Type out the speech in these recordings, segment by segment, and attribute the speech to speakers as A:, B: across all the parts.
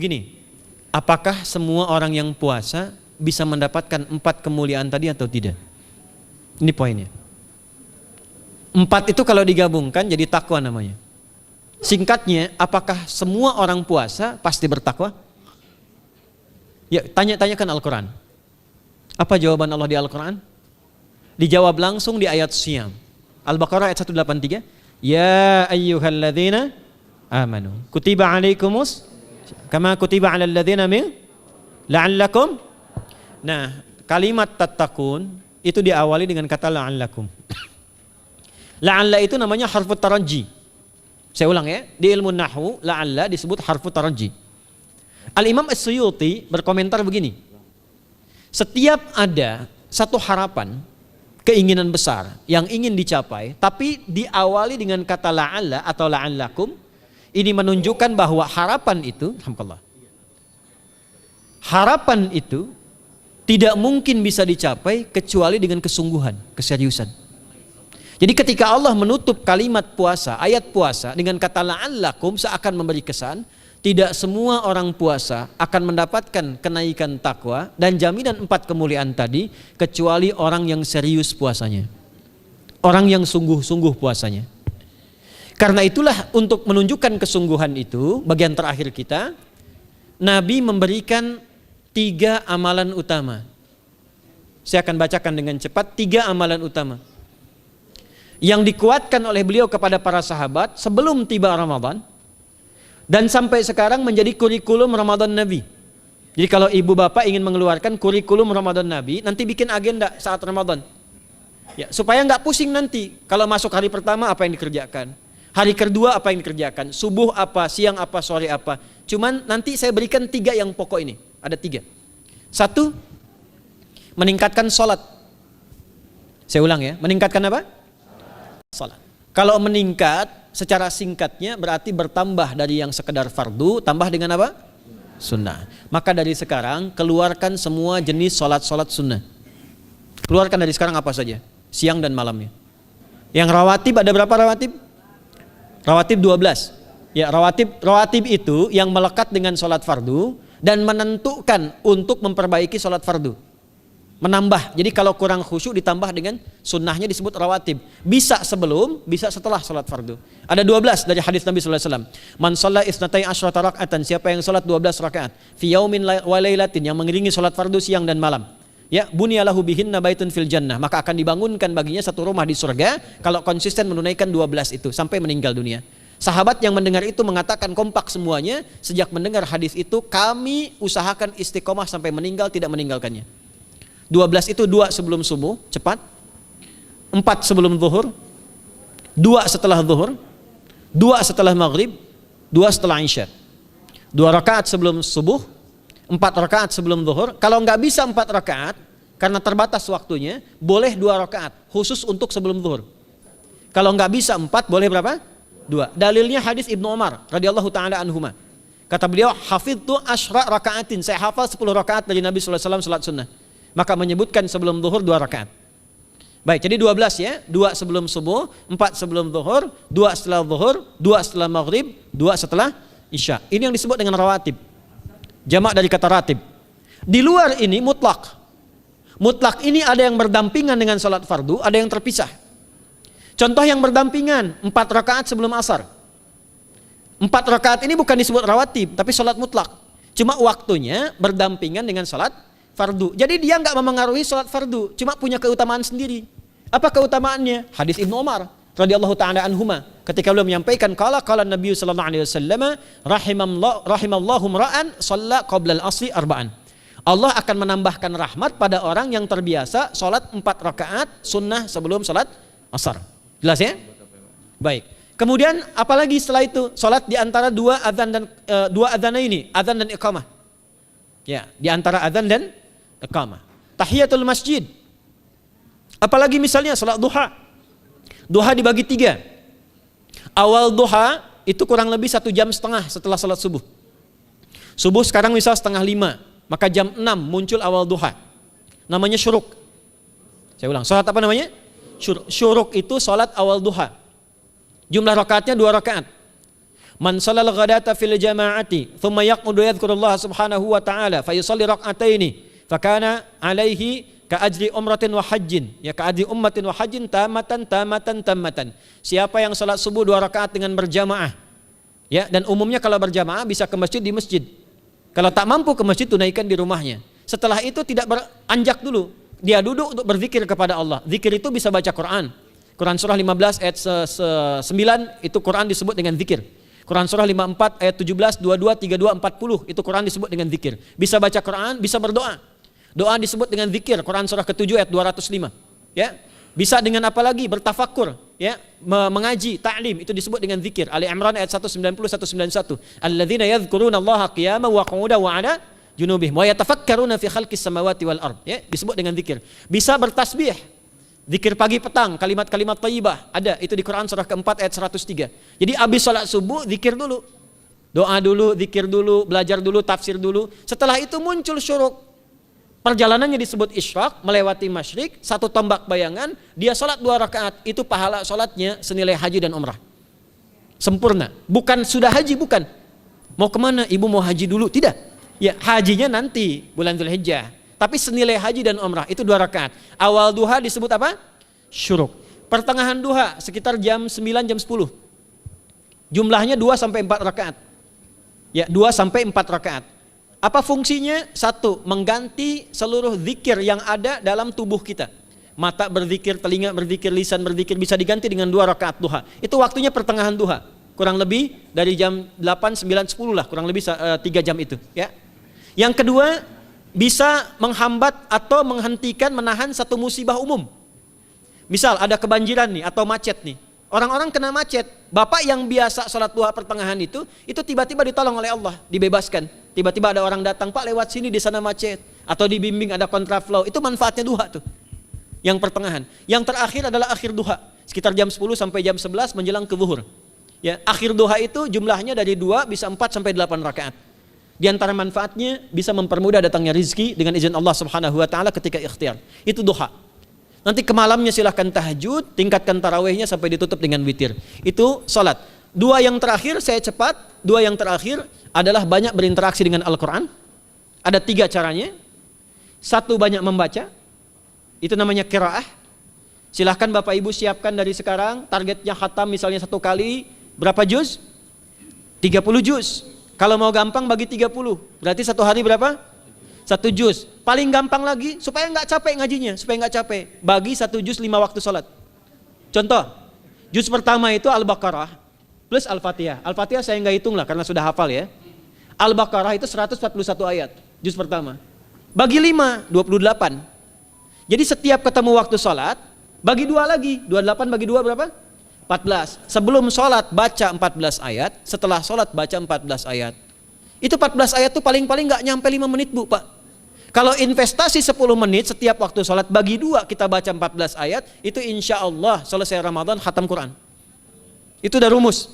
A: Begini, apakah semua orang yang puasa bisa mendapatkan 4 kemuliaan tadi atau tidak? Ini poinnya. 4 itu kalau digabungkan jadi takwa namanya. Singkatnya, apakah semua orang puasa pasti bertakwa? Ya, tanya-tanyakan Al-Quran. Apa jawaban Allah di Al-Quran? Dijawab langsung di ayat Siyam. Al-Baqarah ayat 183. Ya ayyuhalladzina amanu kutiba alaikumus kama kutiba alal ladzina min la'allakum. Nah, kalimat tattaqun itu diawali dengan kata la'allakum. La'alla itu namanya harfu taraji. Saya ulang ya, di ilmu nahwu la'alla disebut harfu taraji. Al-Imam As-Suyuti berkomentar begini. Setiap ada satu harapan, keinginan besar yang ingin dicapai, tapi diawali dengan kata la'alla atau la'allakum, ini menunjukkan bahwa harapan itu, alhamdulillah, harapan itu tidak mungkin bisa dicapai kecuali dengan kesungguhan, keseriusan. Jadi ketika Allah menutup kalimat puasa, ayat puasa dengan kata la'allakum, seakan memberi kesan tidak semua orang puasa akan mendapatkan kenaikan takwa dan jaminan 4 kemuliaan tadi kecuali orang yang serius puasanya, orang yang sungguh-sungguh puasanya. Karena itulah untuk menunjukkan kesungguhan itu, bagian terakhir kita, Nabi memberikan 3 amalan utama. Saya akan bacakan dengan cepat 3 amalan utama yang dikuatkan oleh beliau kepada para sahabat sebelum tiba Ramadan dan sampai sekarang menjadi kurikulum Ramadan Nabi. Jadi kalau ibu bapak ingin mengeluarkan kurikulum Ramadan Nabi, nanti bikin agenda saat Ramadan ya, supaya nggak pusing nanti kalau masuk hari pertama apa yang dikerjakan, hari kedua apa yang dikerjakan, subuh apa, siang apa, sore apa. Cuman nanti saya berikan 3 yang pokok ini. Ada 3. 1, meningkatkan sholat. Saya ulang ya, meningkatkan apa? Sholat. Kalau meningkat secara singkatnya berarti bertambah dari yang sekedar fardu, tambah dengan apa? Sunnah. Maka dari sekarang keluarkan semua jenis sholat-sholat sunnah. Keluarkan dari sekarang apa saja, siang dan malamnya. Yang rawatib ada berapa rawatib? Rawatib 12. Ya, rawatib itu yang melekat dengan sholat fardu dan menentukan untuk memperbaiki sholat fardu. Menambah, jadi kalau kurang khusyuk ditambah dengan sunnahnya disebut rawatib. Bisa sebelum, bisa setelah sholat fardu. Ada 12 dari hadis Nabi SAW. Man shalla isnatai asyrata rak'atan, siapa yang sholat 12 rakaat fi yaumin wa lailatin, yang mengiringi sholat fardu siang dan malam, ya bunyalahu bihinna baitun fil jannah, maka akan dibangunkan baginya satu rumah di surga kalau konsisten menunaikan 12 itu sampai meninggal dunia. Sahabat yang mendengar itu mengatakan kompak semuanya, sejak mendengar hadis itu kami usahakan istiqomah sampai meninggal tidak meninggalkannya. 12 itu 2 sebelum subuh, cepat. 4 sebelum zuhur, 2 setelah zuhur, 2 setelah maghrib, 2 setelah isya. 2 rakaat sebelum subuh, 4 rakaat sebelum zuhur. Kalau nggak bisa 4 rakaat karena terbatas waktunya, boleh 2 rakaat khusus untuk sebelum zuhur. Kalau nggak bisa 4, boleh berapa? 2. Dalilnya hadis Ibnu Umar radhiyallahu taala anhuma. Kata beliau, hafidtu asyra rakaatin, saya hafal 10 rakaat dari Nabi sallallahu alaihi wasallam salat sunnah. Maka menyebutkan sebelum zuhur 2 rakaat. Baik, jadi 12 ya, 2 sebelum subuh, 4 sebelum zuhur, 2 setelah zuhur, 2 setelah maghrib, 2 setelah isya. Ini yang disebut dengan rawatib. Jamak dari kata ratib. Di luar ini mutlak. Mutlak ini ada yang berdampingan dengan salat fardu, ada yang terpisah. Contoh yang berdampingan, 4 rakaat sebelum asar. 4 rakaat ini bukan disebut rawatib, tapi salat mutlak. Cuma waktunya berdampingan dengan salat fardu. Jadi dia nggak memengaruhi sholat fardu, cuma punya keutamaan sendiri. Apa keutamaannya? Hadis Ibnu Umar radhiyallahu taala anhuma, ketika beliau menyampaikan qala Nabi sallallahu alaihi wasallam rahimallahu ra'an shalla qabla al-asri arba'an. Allah akan menambahkan rahmat pada orang yang terbiasa sholat 4 rakaat sunnah sebelum sholat asar. Jelas ya? Baik. Kemudian apalagi setelah itu? Sholat di antara 2 adzan dan 2 adzan ini, adzan dan iqamah. Ya, di antara adzan dan iqamah. Tahiyatul masjid. Apalagi misalnya salat duha. Duha dibagi 3. Awal duha itu kurang lebih 1,5 jam setelah salat subuh. Subuh sekarang misal 4:30, maka jam 6 muncul awal duha. Namanya syuruk. Saya ulang, salat apa namanya? Syuruk itu salat awal duha. Jumlah rakaatnya 2 rakaat. Man shalal ghadata fil jama'ati thumma yaqudu yadhkurullah subhanahu wa ta'ala fa yusalli rak'ataini fakana alaihi ka ajri umratin wa hajjin, ya ka ajri ummatin wa hajjin tamatan. Siapa yang salat subuh 2 rakaat dengan berjamaah, ya, dan umumnya kalau berjamaah bisa ke masjid di masjid. Kalau tak mampu ke masjid, tunaikan di rumahnya. Setelah itu tidak beranjak dulu, dia duduk untuk berzikir kepada Allah. Zikir itu bisa baca Quran. Quran surah 15 ayat 9 itu Quran disebut dengan zikir. Quran surah 54 ayat 17, 22, 32, 40 itu Quran disebut dengan zikir. Bisa baca Quran, bisa berdoa. Doa disebut dengan zikir. Quran surah ke-7 ayat 205. Ya. Bisa dengan apa lagi? Bertafakur, ya, mengaji, ta'lim, itu disebut dengan zikir. Ali Imran ayat 190 191. Alladzina yadhkuruna Allaha qiyaman wa qu'udan wa 'ala junubihim wa yatafakkaruna fi khalqis samawati wal ard, ya, disebut dengan zikir. Bisa bertasbih. Zikir pagi petang, kalimat-kalimat thayyibah, ada itu di Quran surah ke-4 ayat 103. Jadi habis salat subuh zikir dulu. Doa dulu, zikir dulu, belajar dulu, tafsir dulu. Setelah itu muncul syuruk. Perjalanannya disebut isyraq, melewati masyrik, 1 tombak bayangan, dia salat 2 rakaat, itu pahala salatnya senilai haji dan umrah. Sempurna. Bukan sudah haji, bukan. Mau kemana? Ibu mau haji dulu? Tidak. Ya, hajinya nanti bulan Dzulhijjah. Tapi senilai haji dan umrah itu 2 rakaat. Awal duha disebut apa? Syuruk. Pertengahan duha sekitar jam 9 jam 10. Jumlahnya 2 sampai 4 rakaat. Ya, 2 sampai 4 rakaat. Apa fungsinya? 1, mengganti seluruh zikir yang ada dalam tubuh kita. Mata berzikir, telinga berzikir, lisan berzikir, bisa diganti dengan 2 rakaat duha. Itu waktunya pertengahan duha. Kurang lebih dari jam 8, 9, 10 lah, kurang lebih 3 jam itu, ya. Yang kedua, bisa menghambat atau menghentikan, menahan satu musibah umum. Misal ada kebanjiran nih atau macet nih. Orang-orang kena macet. Bapak yang biasa sholat duha pertengahan itu tiba-tiba ditolong oleh Allah, dibebaskan. Tiba-tiba ada orang datang, Pak lewat sini di sana macet. Atau dibimbing ada kontraflow. Itu manfaatnya duha tuh. Yang pertengahan. Yang terakhir adalah akhir duha. Sekitar jam 10 sampai jam 11 menjelang ke zuhur. Ya, akhir duha itu jumlahnya dari 2 bisa 4 sampai 8 rakaat. Di antara manfaatnya bisa mempermudah datangnya rizki dengan izin Allah Subhanahu wa taala ketika ikhtiar. Itu duha. Nanti ke malamnya silahkan tahajud, tingkatkan tarawihnya sampai ditutup dengan witir. Itu salat. 2 yang terakhir saya cepat, 2 yang terakhir adalah banyak berinteraksi dengan Al-Qur'an. Ada 3 caranya. 1, banyak membaca. Itu namanya qiraah. Silahkan Bapak Ibu siapkan dari sekarang, targetnya khatam misalnya 1 kali berapa juz? 30 juz. Kalau mau gampang bagi 30, berarti 1 hari berapa? 1 juz. Paling gampang lagi, supaya nggak capek ngajinya, supaya nggak capek, bagi 1 juz 5 waktu sholat. Contoh, juz pertama itu Al-Baqarah plus Al-Fatihah. Al-Fatihah saya nggak hitung lah karena sudah hafal ya. Al-Baqarah itu 141 ayat, juz pertama. Bagi 5, 28. Jadi setiap ketemu waktu sholat, bagi 2 lagi, 28 bagi 2 berapa? 14. Sebelum sholat baca 14 ayat, setelah sholat baca 14 ayat. Itu 14 ayat tuh paling-paling gak nyampe 5 menit Bu Pak. Kalau investasi 10 menit setiap waktu sholat, bagi 2 kita baca 14 ayat, itu insya Allah selesai Ramadan khatam Quran. Itu udah rumus.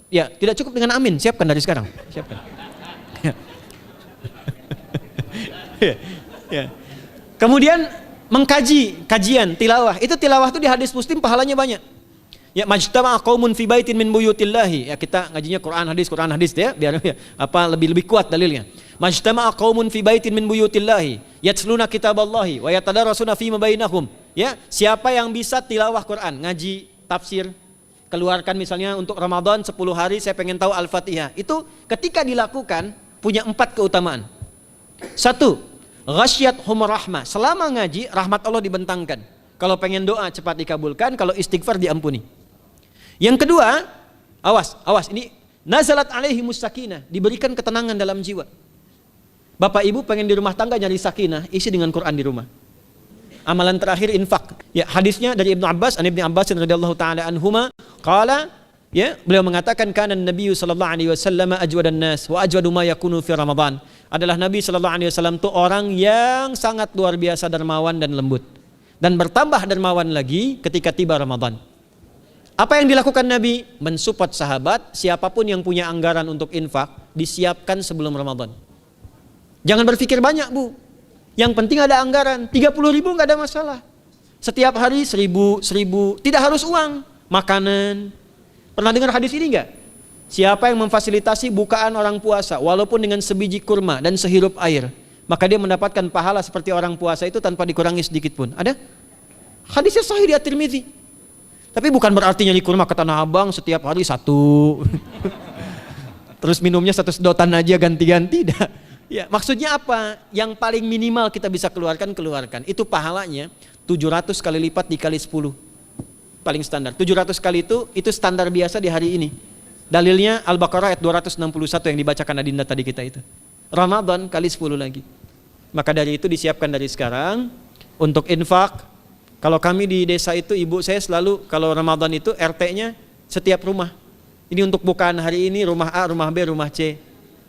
A: Ya, tidak cukup dengan amin, siapkan dari sekarang. Siapkan. Ya. Kemudian mengkaji, kajian, tilawah. Itu tilawah itu di hadis Muslim pahalanya banyak. Ya, majtama'a qaumun fi baitin min buyutillahi. Ya, kita ngajinya Quran hadis ya, biar ya, lebih kuat dalilnya. Majtama'a qaumun fi baitin min buyutillahi yatsluna kitaballahi wa yatadarasuna fima bainahum. Ya, siapa yang bisa tilawah Quran, ngaji, tafsir, keluarkan misalnya untuk Ramadan 10 hari saya pengen tahu Al-Fatihah. Itu ketika dilakukan punya 4 keutamaan. 1, ghasyiyatuhum rahmah. Selama ngaji rahmat Allah dibentangkan. Kalau pengen doa cepat dikabulkan, kalau istighfar diampuni. Yang kedua, awas ini nazalat alaihimus sakinah, diberikan ketenangan dalam jiwa. Bapak Ibu pengen di rumah tangga nyari sakinah, isi dengan Quran di rumah. Amalan terakhir infak. Ya, hadisnya dari Ibnu Abbas, Ibnu Abbas radhiyallahu taala anhuma, qala, ya, beliau mengatakan kana Nabi sallallahu alaihi wasallam ajwadan nas wa ajwadu ma yakunu fi Ramadan. Adalah Nabi sallallahu alaihi wasallam itu orang yang sangat luar biasa dermawan dan lembut. Dan bertambah dermawan lagi ketika tiba Ramadan. Apa yang dilakukan Nabi? Mensupport sahabat, siapapun yang punya anggaran untuk infak, disiapkan sebelum Ramadan. Jangan berpikir banyak Bu. Yang penting ada anggaran, 30.000 nggak ada masalah. Setiap hari 1.000, tidak harus uang, makanan. Pernah dengar hadis ini nggak? Siapa yang memfasilitasi bukaan orang puasa walaupun dengan sebiji kurma dan sehirup air, maka dia mendapatkan pahala seperti orang puasa itu tanpa dikurangi sedikit pun. Ada? Hadisnya sahih di At-Tirmidzi. Tapi bukan berarti nyari kurma ke Tanah Abang setiap hari satu. Terus minumnya satu sedotan aja ganti-ganti. Ya, maksudnya apa? Yang paling minimal kita bisa keluarkan. Itu pahalanya 700 kali lipat dikali 10. Paling standar. 700 kali itu standar biasa di hari ini. Dalilnya Al-Baqarah ayat 261 yang dibacakan Adinda tadi kita itu. Ramadan kali 10 lagi. Maka dari itu disiapkan dari sekarang untuk infak. Kalau kami di desa itu, ibu saya selalu kalau Ramadan itu RT-nya setiap rumah. Ini untuk bukaan hari ini rumah A, rumah B, rumah C.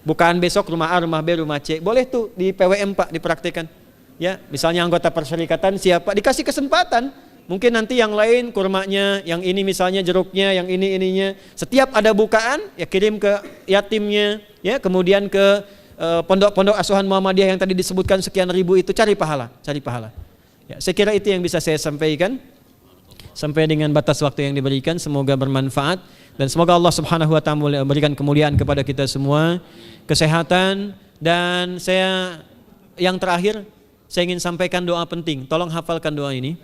A: Bukaan besok rumah A, rumah B, rumah C. Boleh tuh di PWM Pak dipraktikkan. Ya, misalnya anggota perserikatan siapa dikasih kesempatan. Mungkin nanti yang lain kurmanya, yang ini misalnya jeruknya, yang ini ininya. Setiap ada bukaan ya kirim ke yatimnya, ya kemudian ke pondok-pondok asuhan Muhammadiyah yang tadi disebutkan sekian ribu itu, cari pahala. Ya, saya kira itu yang bisa saya sampaikan sampai dengan batas waktu yang diberikan. Semoga bermanfaat dan semoga Allah Subhanahu wa taala memberikan kemuliaan kepada kita semua, kesehatan, dan yang terakhir saya ingin sampaikan doa penting. Tolong hafalkan doa ini.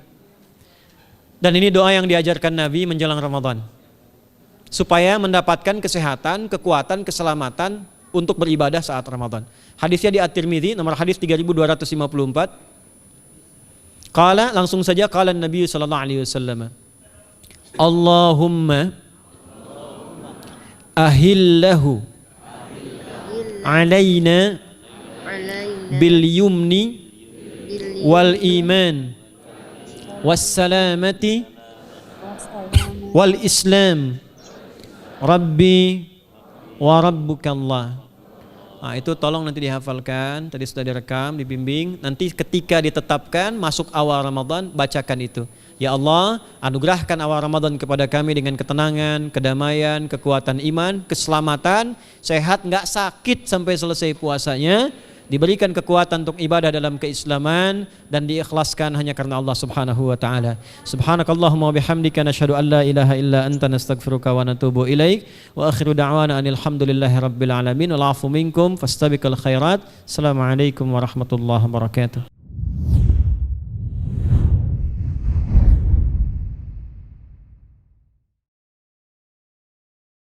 A: Dan ini doa yang diajarkan Nabi menjelang Ramadan. Supaya mendapatkan kesehatan, kekuatan, keselamatan untuk beribadah saat Ramadan. Hadisnya di At-Tirmidzi nomor hadis 3254. Qala, langsung saja qala Nabi sallallahu alaihi wasallam. Allahumma ahillahu alaina bil yumni wal iman wassalamati wal islam rabbi wa rabbukallah. Nah, itu tolong nanti dihafalkan, tadi sudah direkam, dibimbing. Nanti ketika ditetapkan masuk awal Ramadan, bacakan itu. Ya Allah, anugerahkan awal Ramadan kepada kami dengan ketenangan, kedamaian, kekuatan iman, keselamatan, sehat, nggak sakit sampai selesai puasanya, diberikan kekuatan untuk ibadah dalam keislaman dan diikhlaskan hanya karena Allah Subhanahu wa taala. Subhanakallahumma wa bihamdika nasyhadu an la ilaha illa anta nastaghfiruka wa natubu ilaik wa akhiru da'wana anil hamdulillahi rabbil alamin wal 'afu minkum fastabiqul khairat. Assalamualaikum warahmatullahi wabarakatuh.